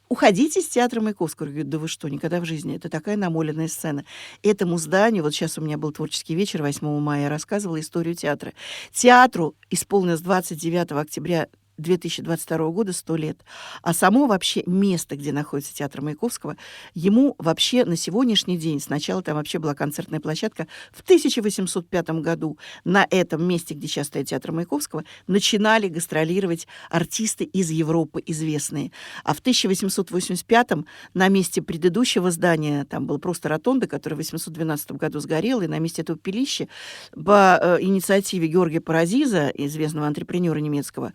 уходить из театра Маяковского. Я говорю, да вы что, никогда в жизни. Это такая намоленная сцена. Этому зданию, вот сейчас у меня был творческий вечер, 8 мая, я рассказывала историю театра. Театру исполнилось 29 октября 2022 года 100 лет. А само вообще место, где находится театр Маяковского, ему вообще на сегодняшний день, сначала там вообще была концертная площадка, в 1805 году на этом месте, где сейчас стоит театр Маяковского, начинали гастролировать артисты из Европы известные. А в 1885 на месте предыдущего здания, там была просто ротонда, которая в 1812 году сгорела, и на месте этого пилища по инициативе Георгия Парадиза, известного антрепренера немецкого,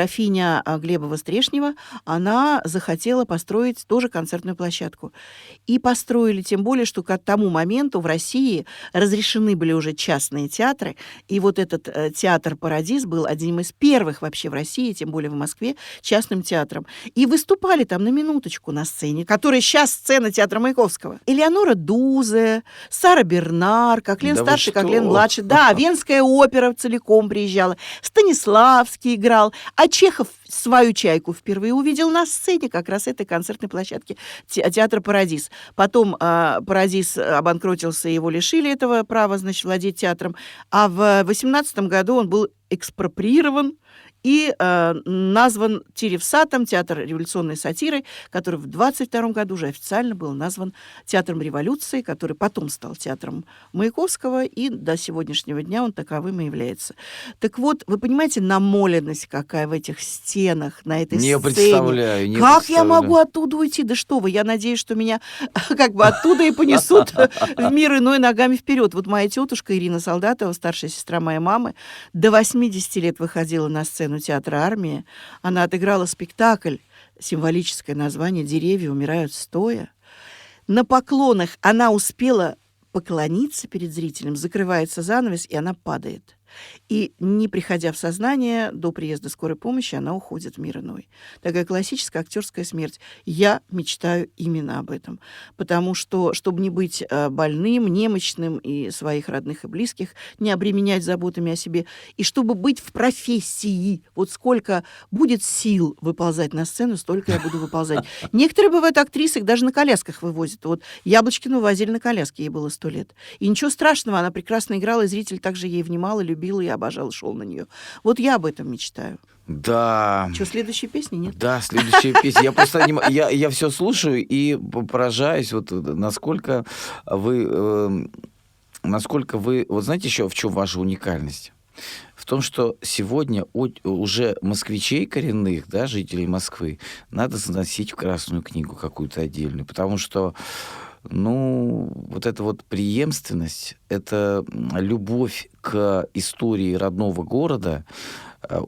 графиня Глебова-Стрешнева, она захотела построить тоже концертную площадку. И построили, тем более, что к тому моменту в России разрешены были уже частные театры, и вот этот театр «Парадиз» был одним из первых вообще в России, тем более в Москве, частным театром. И выступали там на минуточку на сцене, которая сейчас сцена театра Маяковского. Элеонора Дузе, Сара Бернар, как Лен-старший, как Лен-младший. Да, Венская опера целиком приезжала, Станиславский играл, а Чехов свою чайку впервые увидел на сцене как раз этой концертной площадки театра «Парадиз». Потом «Парадиз» обанкротился, его лишили этого права, значит, владеть театром. А в 18 году он был экспроприирован и назван Тиревсатом, театр революционной сатиры, который в 22 году уже официально был назван театром революции, который потом стал театром Маяковского, и до сегодняшнего дня он таковым и является. Так вот, вы понимаете, намоленность какая в этих стенах, на этой сцене. Как я могу оттуда уйти? Да что вы, я надеюсь, что меня как бы оттуда и понесут в мир иной ногами вперед. Вот моя тетушка Ирина Солдатова, старшая сестра моей мамы, до 8 80 лет выходила на сцену театра «Армия». Она отыграла спектакль, символическое название «Деревья умирают стоя». На поклонах она успела поклониться перед зрителем, закрывается занавес, и она падает. И, не приходя в сознание, до приезда скорой помощи она уходит в мир иной. Такая классическая актерская смерть. Я мечтаю именно об этом. Потому что, чтобы не быть больным, немощным и своих родных и близких, не обременять заботами о себе, и чтобы быть в профессии. Вот сколько будет сил выползать на сцену, столько я буду выползать. Некоторые бывают актрисы, их даже на колясках вывозят. Вот Яблочкину возили на коляске, ей было 100 лет. И ничего страшного, она прекрасно играла, и зритель также ей внимал и любил, и обожал, шел на нее. Вот я об этом мечтаю. Да. Что, следующей песни нет? Да, следующая песня. Я просто я все слушаю и поражаюсь, вот насколько вы, вот знаете еще в чем ваша уникальность? В том, что сегодня уже москвичей коренных, да, жителей Москвы, надо заносить в Красную книгу какую-то отдельную, потому что вот эта вот преемственность, это любовь к истории родного города.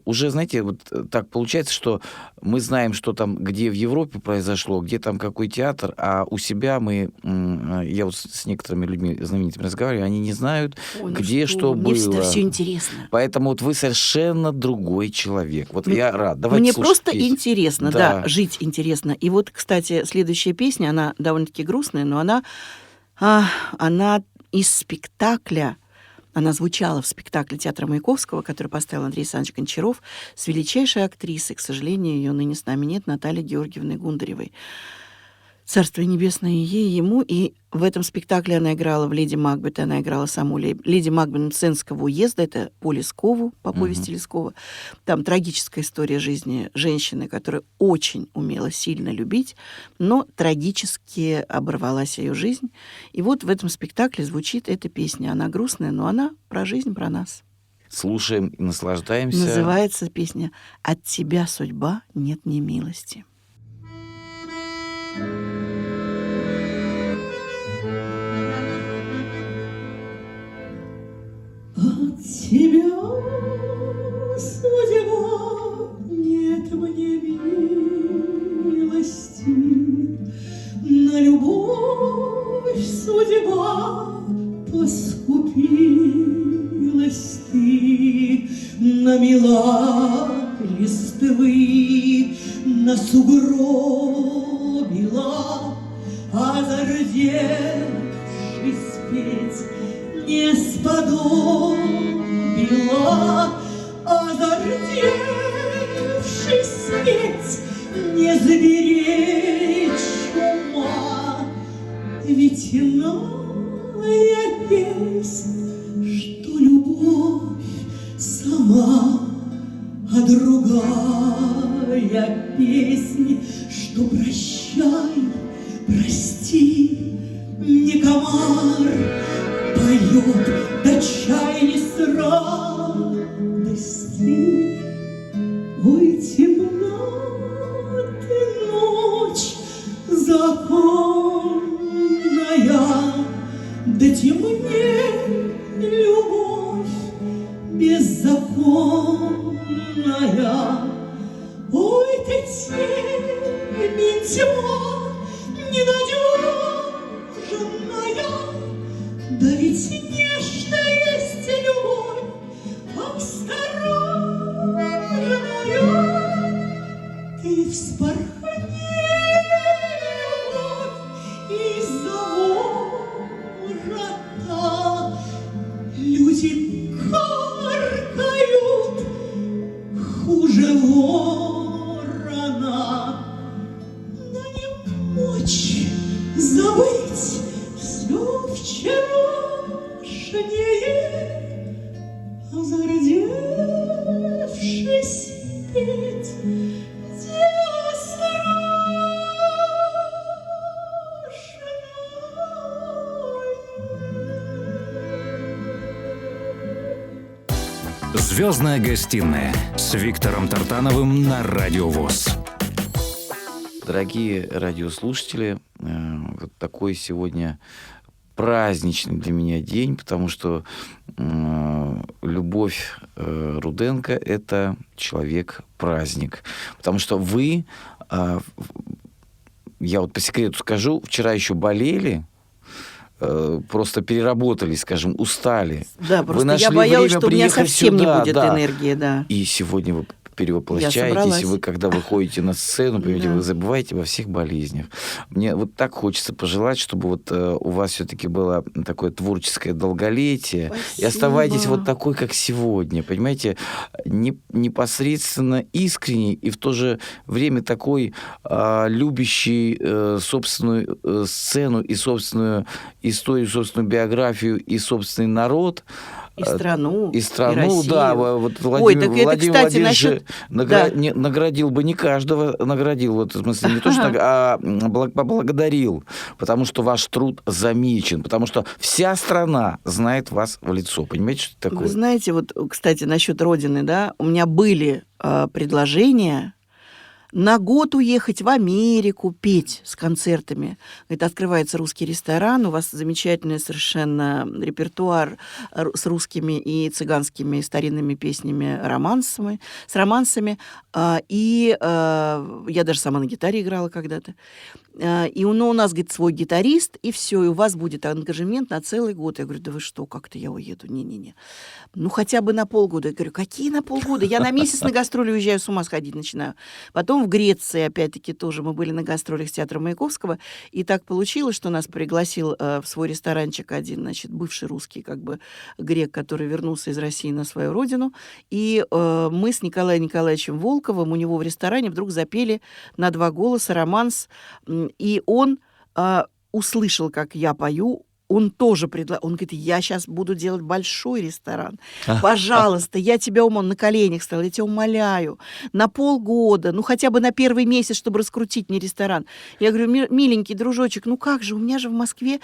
Уже, знаете, вот так получается, что мы знаем, что там, где в Европе произошло, где там какой театр, а у себя я вот с некоторыми людьми знаменитыми разговариваю, они не знают, где что было. Мне все интересно. Поэтому вот вы совершенно другой человек. Вот я рад. Давайте мне слушать просто песню. интересно, да, жить интересно. И вот, кстати, следующая песня, она довольно-таки грустная, но она из спектакля. Она звучала в спектакле театра Маяковского, который поставил Андрей Александрович Гончаров, с величайшей актрисой, к сожалению, ее ныне с нами нет, Натальей Георгиевной Гундаревой. Царствие небесное ей, ему. И в этом спектакле она играла в «Леди Макбет», она играла саму леди Макбет Мценского уезда, это по Лескову, по повести Лескова. Там трагическая история жизни женщины, которая очень умела сильно любить, но трагически оборвалась ее жизнь. И вот в этом спектакле звучит эта песня. Она грустная, но она про жизнь, про нас. Слушаем и наслаждаемся. Называется песня «От тебя, судьба, нет ни милости». От тебя, судьба, нет мне милости, на любовь судьба поскупилась ты, на мела листвы, на сугробила, озардевшись петь не сподобила, озардевшись петь не заберечь ума. Ведь иная песнь, что любовь сама, а другая песнь, что прощай, прости, не комар поет, да чай не с радости. Ой, темна ты ночь законная, да темнее любовь беззаконная. Ой, ты темень тьма ненадежная, да ведь нежна есть любовь осторожная. Ты вспорхни, любовь, из-за ворота. Люди каркают хуже ворона. Но не мочь забыть все вчерашнее, озардевшись петь не страшное. «Звездная гостиная» с Виктором Тартановым на Радио ВОС. Дорогие радиослушатели, вот такой сегодня праздничный для меня день, потому что Любовь Руденко – это человек-праздник. Потому что вы, я вот по секрету скажу, вчера еще болели, просто переработали, скажем, устали. Да, просто я боялась, что у меня совсем сюда, не будет энергии, да. И сегодня вы перевоплощаетесь, и вы, когда выходите на сцену, понимаете, вы забываете во всех болезнях. Мне вот так хочется пожелать, чтобы вот у вас все-таки было такое творческое долголетие. Спасибо. И оставайтесь вот такой, как сегодня, понимаете, непосредственно искренний и в то же время такой любящий собственную сцену и собственную историю, собственную биографию и собственный народ. И страну, и Россию. Да. Вот Ой, так Владимир это, кстати, Владимирович насчет... наградил бы не каждого, наградил, вот, в смысле, не то, что а поблагодарил, потому что ваш труд замечен, потому что вся страна знает вас в лицо. Понимаете, что это такое? Вы знаете, вот, кстати, насчет Родины, да, у меня были предложения на год уехать в Америку, петь с концертами. Говорит, открывается русский ресторан, у вас замечательный совершенно репертуар с русскими и цыганскими старинными песнями, с романсами. И я даже сама на гитаре играла когда-то. И у нас, говорит, свой гитарист, и все, и у вас будет ангажемент на целый год. Я говорю, да вы что, как-то я уеду? Не-не-не. Ну, хотя бы на полгода. Я говорю, какие на полгода? Я на месяц на гастроли уезжаю, с ума сходить начинаю. Потом в Греции, опять-таки, тоже мы были на гастролях с театром Маяковского, и так получилось, что нас пригласил в свой ресторанчик один, значит, бывший русский, как бы, грек, который вернулся из России на свою родину, и мы с Николаем Николаевичем Волковым у него в ресторане вдруг запели на 2 голоса романс, и он услышал, как я пою, он тоже он говорит, я сейчас буду делать большой ресторан. Пожалуйста, я тебя на коленях стала, я тебя умоляю, на полгода, ну хотя бы на первый месяц, чтобы раскрутить мне ресторан. Я говорю, миленький дружочек, ну как же, у меня же в Москве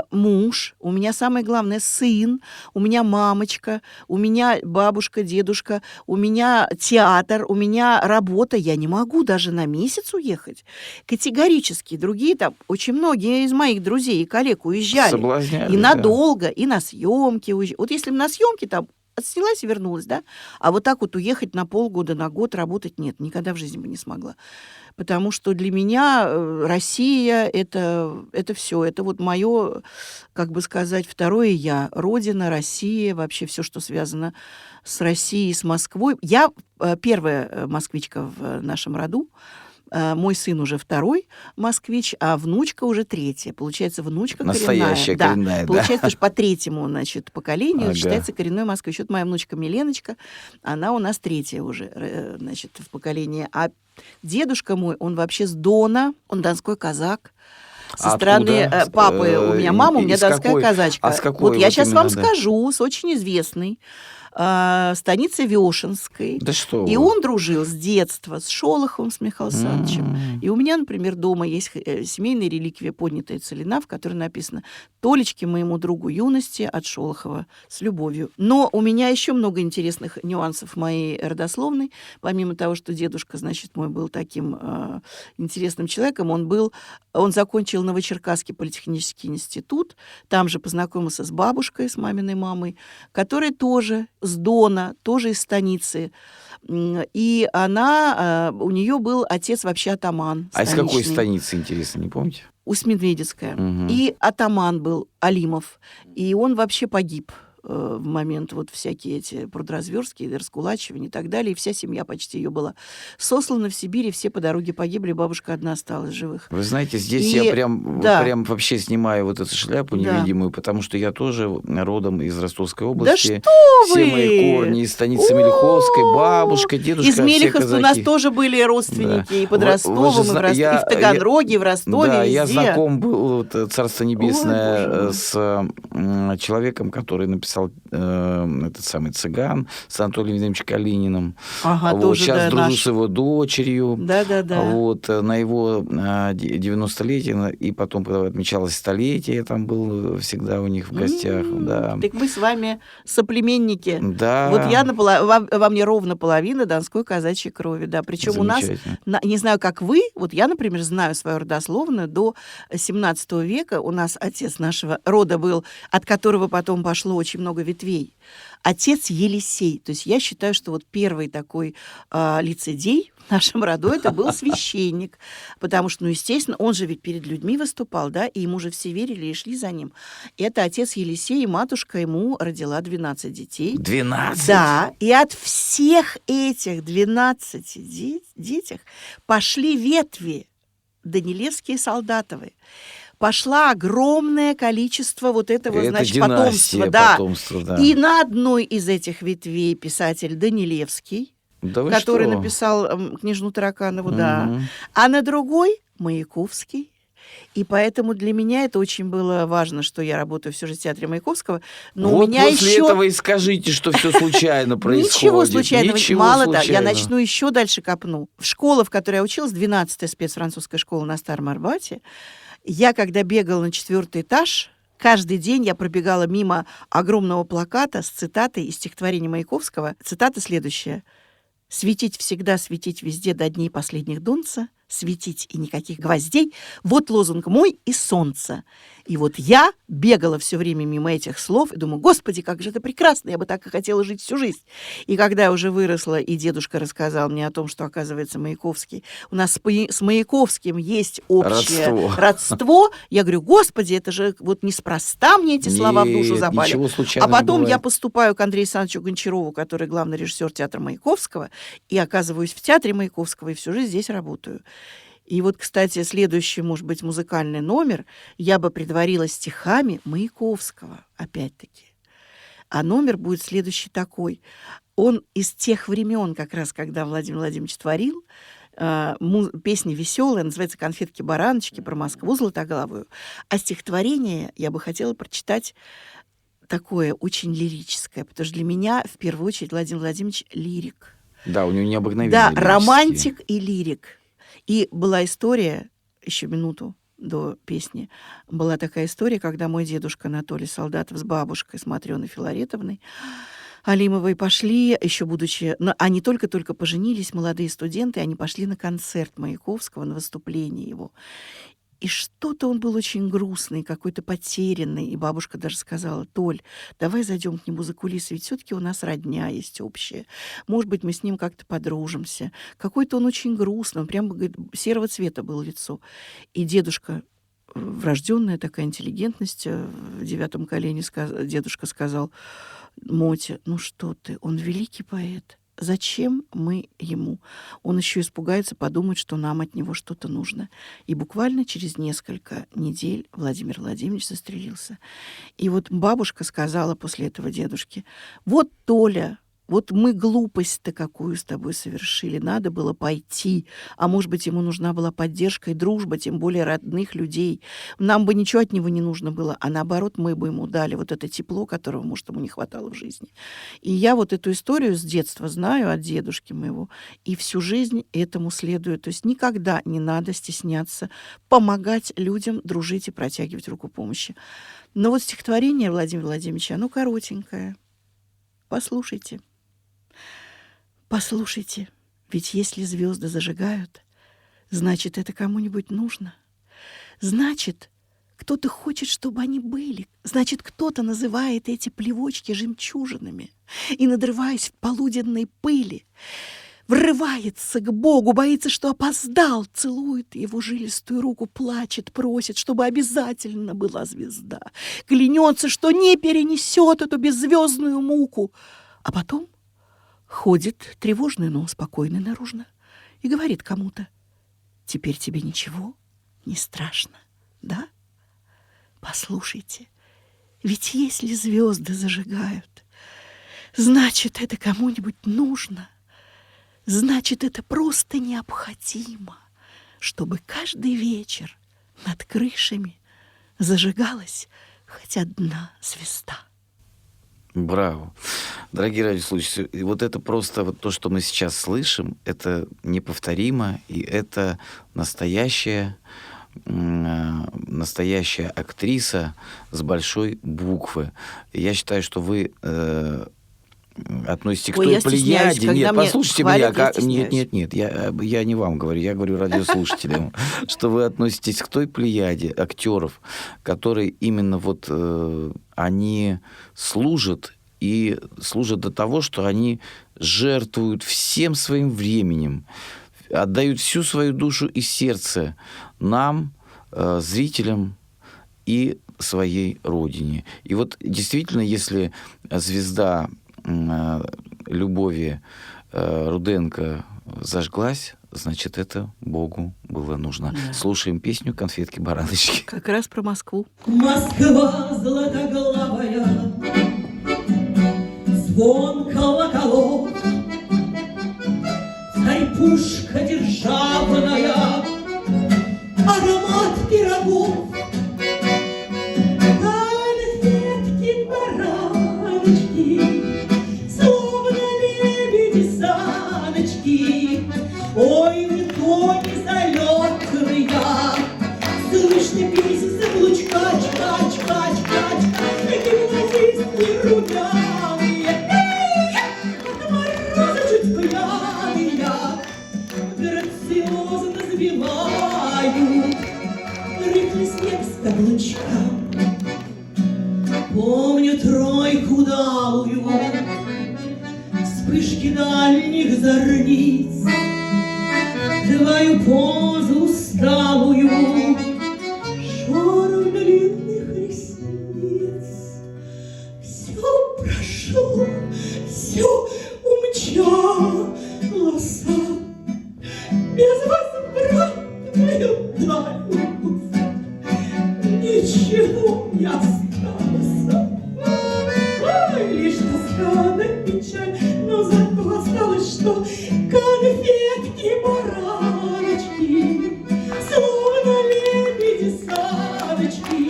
муж, у меня самое главное сын, у меня мамочка, у меня бабушка, дедушка, у меня театр, у меня работа, я не могу даже на месяц уехать. Категорически. Другие там, очень многие из моих друзей и коллег уезжали. И надолго, и на съемки. Вот если бы на съемки там отснялась и вернулась, да, а вот так вот уехать на полгода, на год работать, нет, никогда в жизни бы не смогла. Потому что для меня Россия это все, это вот мое, как бы сказать, второе я. Родина, Россия, вообще все, что связано с Россией, с Москвой. Я первая москвичка в нашем роду. Мой сын уже 2-й москвич, а внучка уже 3-я. Получается, внучка настоящая коренная, да. Получается, что по 3-му, значит, поколению считается коренной москвич. Вот моя внучка Миленочка, она у нас 3-я уже, значит, в поколении. А дедушка мой, он вообще с Дона, он донской казак. Со стороны папы у меня мама, у меня донская казачка. А с какой? Вот я сейчас вам скажу, с очень известной станицы Вешенской. Да что и вы. он дружил с детства с Шолоховым, с Михаилом Александровичем. И у меня, например, дома есть семейная реликвия «Поднятая целина», в которой написано «Толечке моему другу юности от Шолохова с любовью». Но у меня еще много интересных нюансов моей родословной. Помимо того, что дедушка, значит, мой был таким интересным человеком, он закончил Новочеркасский политехнический институт, там же познакомился с бабушкой, с маминой мамой, которая тоже с Дона, тоже из станицы. И у нее был отец вообще атаман. А из какой станицы, интересно, не помните? Усть-Медведецкая. Угу. И атаман был Алимов. И он вообще погиб в момент вот всякие эти продразверстки, раскулачивания и так далее. И вся семья почти ее была сослана в Сибирь, и все по дороге погибли, бабушка одна осталась живых. Вы знаете, здесь я прям вообще снимаю вот эту шляпу невидимую, потому что я тоже родом из Ростовской области. Да что вы! Все мои корни из станицы Мельховской, бабушка, дедушка, из Мелиховска у нас тоже были родственники, и под Ростовом, и в Таганроге, и в Ростове, да, везде. Я знаком был, Царство Небесное, с человеком, который написал писал этот самый «Цыган» с Анатолием Владимировичем Калининым. Ага, вот, тоже, сейчас да, дружу наш. с его дочерью. Да-да-да. Вот, на его 90-летие, и потом, когда отмечалось столетие, я там был всегда у них в гостях. Да. Так мы с вами соплеменники. Да. Вот я во мне ровно половина донской казачьей крови, да. Причем у нас, Замечательно. не знаю, как вы, вот я, например, знаю свою родословную до 17 века. У нас отец нашего рода был, от которого потом пошло очень много ветвей. Отец Елисей. То есть я считаю, что вот первый такой лицедей в нашем роду это был священник. Потому что, ну, естественно, он же ведь перед людьми выступал, да, и ему же все верили и шли за ним. Это отец Елисей, и матушка ему родила 12 детей. 12? Да, и от всех этих 12 детях пошли ветви Данилевские, Солдатовы. Пошло огромное количество вот этого, это значит, династия, потомства. Да. И на одной из этих ветвей писатель Данилевский, Да который что? написал «Княжну Тараканову», да. А на другой Маяковский. И поэтому для меня это очень было важно, что я работаю все же в театре Маяковского. Но вот у меня после еще... этого и скажите, что все случайно происходит. Ничего случайного. Мало того, я случайного. начну еще дальше копну. Школа, в которой я училась, 12-я спецфранцузская школа на Старом Арбате, я, когда бегала на 4-й этаж, каждый день я пробегала мимо огромного плаката с цитатой из стихотворения Маяковского. Цитата следующая. «Светить всегда, светить везде до дней последних донца, светить и никаких гвоздей. Вот лозунг мой и солнце». И вот я бегала все время мимо этих слов и думаю, господи, как же это прекрасно, я бы так и хотела жить всю жизнь. И когда я уже выросла, и дедушка рассказал мне о том, что, оказывается, Маяковский, у нас с Маяковским есть общее родство, я говорю, господи, это же вот неспроста мне эти слова в душу запали. А потом я поступаю к Андрею Александровичу Гончарову, который главный режиссер театра Маяковского, и оказываюсь в театре Маяковского, и всю жизнь здесь работаю. И вот, кстати, следующий, может быть, музыкальный номер я бы предварила стихами Маяковского, опять-таки. А номер будет следующий такой. Он из тех времен, как раз, когда Владимир Владимирович творил, песня веселая, называется «Конфетки-бараночки» про Москву златоглавую. А стихотворение я бы хотела прочитать такое очень лирическое, потому что для меня, в первую очередь, Владимир Владимирович лирик. Да, у него необыкновенные Да, лирические. романтик и лирик. И была история, еще минуту до песни, была такая история, когда мой дедушка Анатолий Солдатов с бабушкой, с Матрёной Филаретовной Алимовой пошли, еще будучи... Они только-только поженились, молодые студенты, они пошли на концерт Маяковского, на выступление его. И что-то он был очень грустный, какой-то потерянный. И бабушка даже сказала, Толь, давай зайдем к нему за кулисы, ведь все-таки у нас родня есть общая. Может быть, мы с ним как-то подружимся. Какой-то он очень грустный, он прям, говорит, серого цвета было лицо. И дедушка, врожденная такая интеллигентность, в 9 колене дедушка сказал, Мотя, ну что ты, он великий поэт. Зачем мы ему? Он еще испугается, подумает, что нам от него что-то нужно. И буквально через несколько недель Владимир Владимирович застрелился. И вот бабушка сказала после этого дедушке, вот, Толя, вот мы глупость-то какую с тобой совершили, надо было пойти, а может быть, ему нужна была поддержка и дружба, тем более родных людей. Нам бы ничего от него не нужно было, а наоборот, мы бы ему дали вот это тепло, которого, может, ему не хватало в жизни. И я вот эту историю с детства знаю от дедушки моего, и всю жизнь этому следую. То есть никогда не надо стесняться помогать людям, дружить и протягивать руку помощи. Но вот стихотворение Владимира Владимировича, оно коротенькое. Послушайте. Послушайте, ведь если звезды зажигают, значит, это кому-нибудь нужно. Значит, кто-то хочет, чтобы они были. Значит, кто-то называет эти плевочки жемчужинами и, надрываясь в полуденной пыли, врывается к Богу, боится, что опоздал, целует его жилистую руку, плачет, просит, чтобы обязательно была звезда, клянется, что не перенесет эту беззвездную муку, а потом ходит тревожный, но спокойный наружно и говорит кому-то, теперь тебе ничего не страшно, да? Послушайте, ведь если звезды зажигают, значит, это кому-нибудь нужно, значит, это просто необходимо, чтобы каждый вечер над крышами зажигалась хоть одна звезда. Браво. Дорогие радиослушатели, вот это просто вот то, что мы сейчас слышим, это неповторимо, и это настоящая актриса с большой буквы. Я считаю, что вы относитесь к той плеяде. Нет, послушайте меня. Нет, я не вам говорю, я говорю радиослушателям, что вы относитесь к той плеяде актеров, которые именно вот они служат, и служат до того, что они жертвуют всем своим временем, отдают всю свою душу и сердце нам, зрителям и своей родине. И вот действительно, если звезда Любови Руденко зажглась, значит, это Богу было нужно. Да. Слушаем песню «Конфетки-бараночки». Как раз про Москву. Москва златоглавая, звон колоколов, царь-пушка державная, аромат пирогов, конфетки-бараночки, словно лебеди-саночки. Ой, вы кони залетные, слышно песен заблучка, чка-чка-чка-чка, гимназистки румяные, от мороза чуть пьяные, грациозно завивают рыхлый снег с каблучка. Помню тройку далую, вспышки дальних зорниц, твою позу усталую, шорох длинных ресниц. Все прошло, все умчалось, безвозвратную дальность, ничего не осталось. Ой, лишь тоска да печаль, но зато осталось, что конфетки-бараночки, словно лебеди-саночки.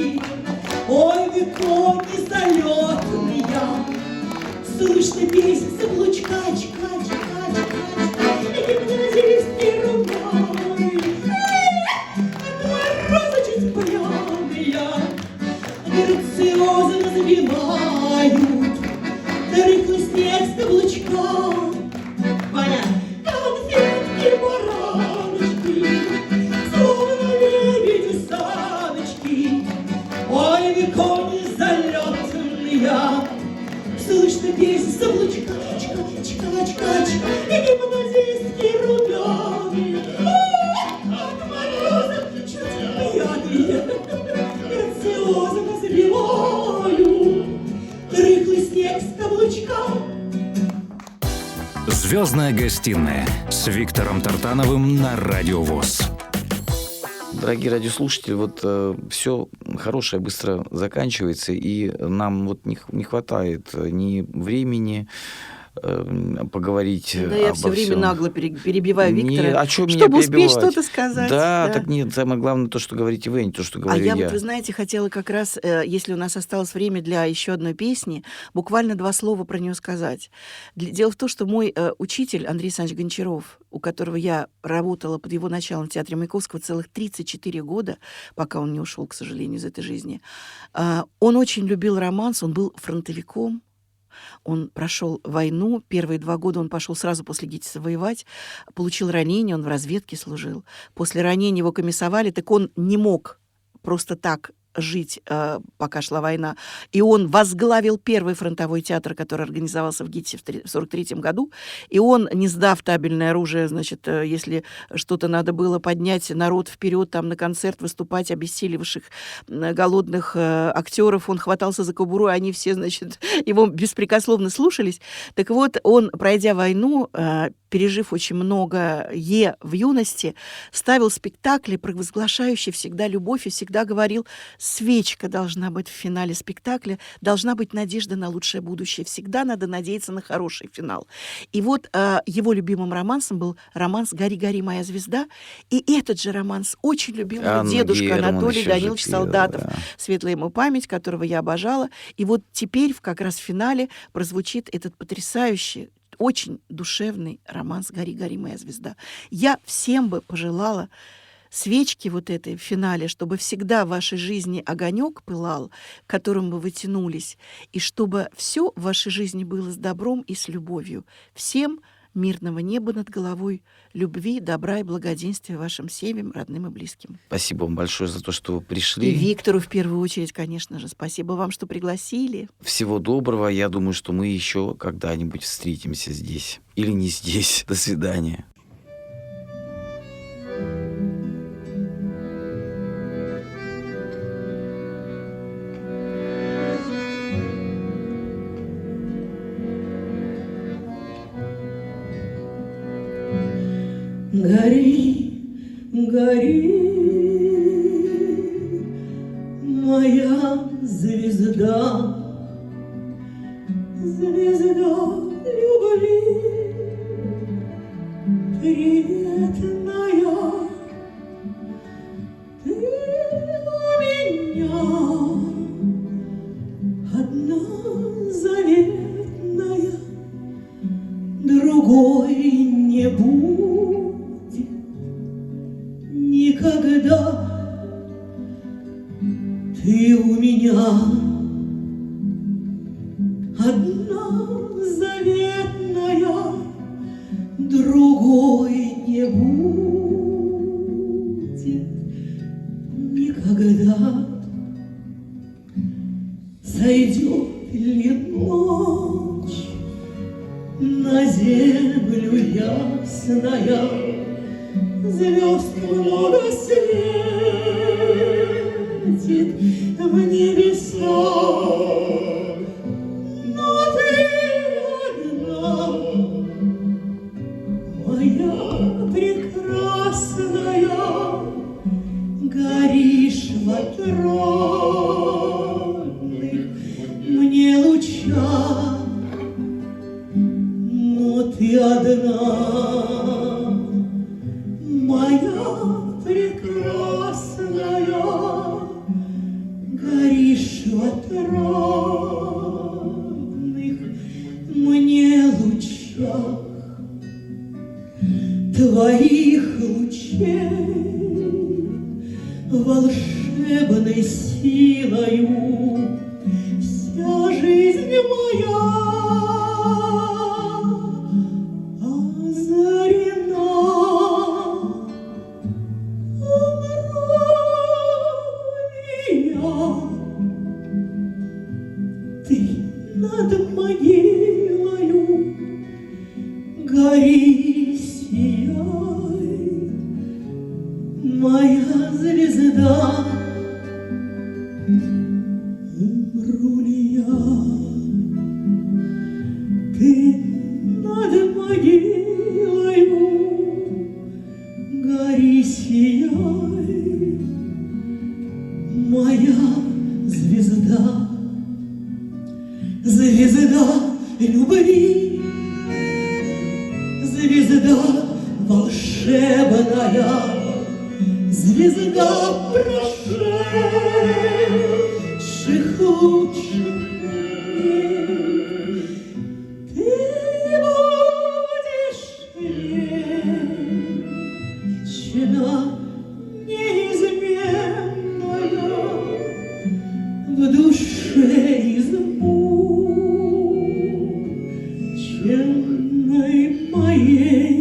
Ой, вы кони залетные, слышно песен заблучка, чка-чка-чка-чка, гимназистки румяные, от мороза чуть пьяные, грациозно завивают рыхлый снег с каблучка. Понятно. Конфетки-бараночки, словно лебеди-саночки. Ой, вы кони залетные, слышно песен с каблучка, чка-чка-чка-чка, и гимназистки румяные, от мороза чуть пьяные, грациозно завивают рыхлый снег с каблучка. «Звездная гостиная» с Виктором Тартановым на Радио ВОС. Дорогие радиослушатели, вот все хорошее быстро заканчивается, и нам вот не хватает ни времени поговорить да, я обо все время всем. Нагло перебиваю Виктора, а что чтобы меня успеть перебивать? что-то сказать. Да, так нет, самое главное то, что говорите вы, а не то, что говорю я. А я вот, вы знаете, хотела как раз, если у нас осталось время для еще одной песни, буквально 2 слова про нее сказать. Дело в том, что мой учитель Андрей Александрович Гончаров, у которого я работала под его началом в Театре Маяковского целых 34 года, пока он не ушел, к сожалению, из этой жизни, он очень любил романс, он был фронтовиком. Он прошел войну, первые 2 года он пошел сразу после ГИТИСа воевать, получил ранение, он в разведке служил. После ранения его комиссовали, так он не мог просто так жить, пока шла война. И он возглавил первый фронтовой театр, который организовался в ГИТИСе в 1943 году. И он, не сдав табельное оружие, значит, если что-то надо было поднять народ вперед, там на концерт выступать, обессиливших голодных актеров, он хватался за кобуру, и они все, значит, его беспрекословно слушались. Так вот, он, пройдя войну, пережив очень многое в юности, ставил спектакли, провозглашающие всегда любовь, и всегда говорил, свечка должна быть в финале спектакля, должна быть надежда на лучшее будущее. Всегда надо надеяться на хороший финал. И вот его любимым романсом был романс «Гори, гори, моя звезда». И этот же романс очень любил мой дедушка Анатолий Данилович Солдатов, светлая ему память, которого я обожала. И вот теперь как раз в финале прозвучит этот потрясающий, очень душевный романс «Гори, гори, моя звезда». Я всем бы пожелала свечки вот этой в финале, чтобы всегда в вашей жизни огонек пылал, к которому вы тянулись, и чтобы все в вашей жизни было с добром и с любовью. Всем мирного неба над головой, любви, добра и благоденствия вашим семьям, родным и близким. Спасибо вам большое за то, что вы пришли. И Виктору в первую очередь, конечно же. Спасибо вам, что пригласили. Всего доброго. Я думаю, что мы еще когда-нибудь встретимся здесь. Или не здесь. До свидания. Гори, гори, моя звезда, звезда любви, приветная. Ты у меня одна заветная, другой не будет никогда. Ты у меня одна заветная, другой не будет никогда. Сойдет ли ночь на землю ясная, звезд много светит в небеса, но ты одна, моя прекрасная, горишь в отрадных мне лучах, но ты одна, моя прекрасная, горишь в отрадных мне лучах. Твоих лучей волшебной силою вся жизнь моя озарена. Ты над могилою гори, сияй, моя звезда. Умру ли я? Ты над могилою гори, сияй, моя звезда. Звезда любви, звезда волшебная, звезда прошедших лучших дней. Ты будешь вечно неизменная, в душе измученной моей.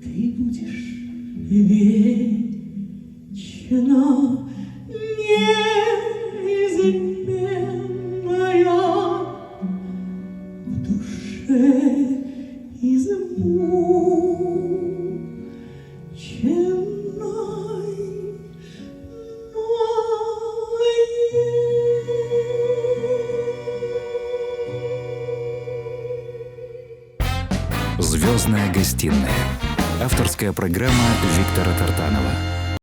Ты будешь вечно неизменная, в душе измученной моей. «Звездная гостиная». Авторская программа Виктора Тартанова.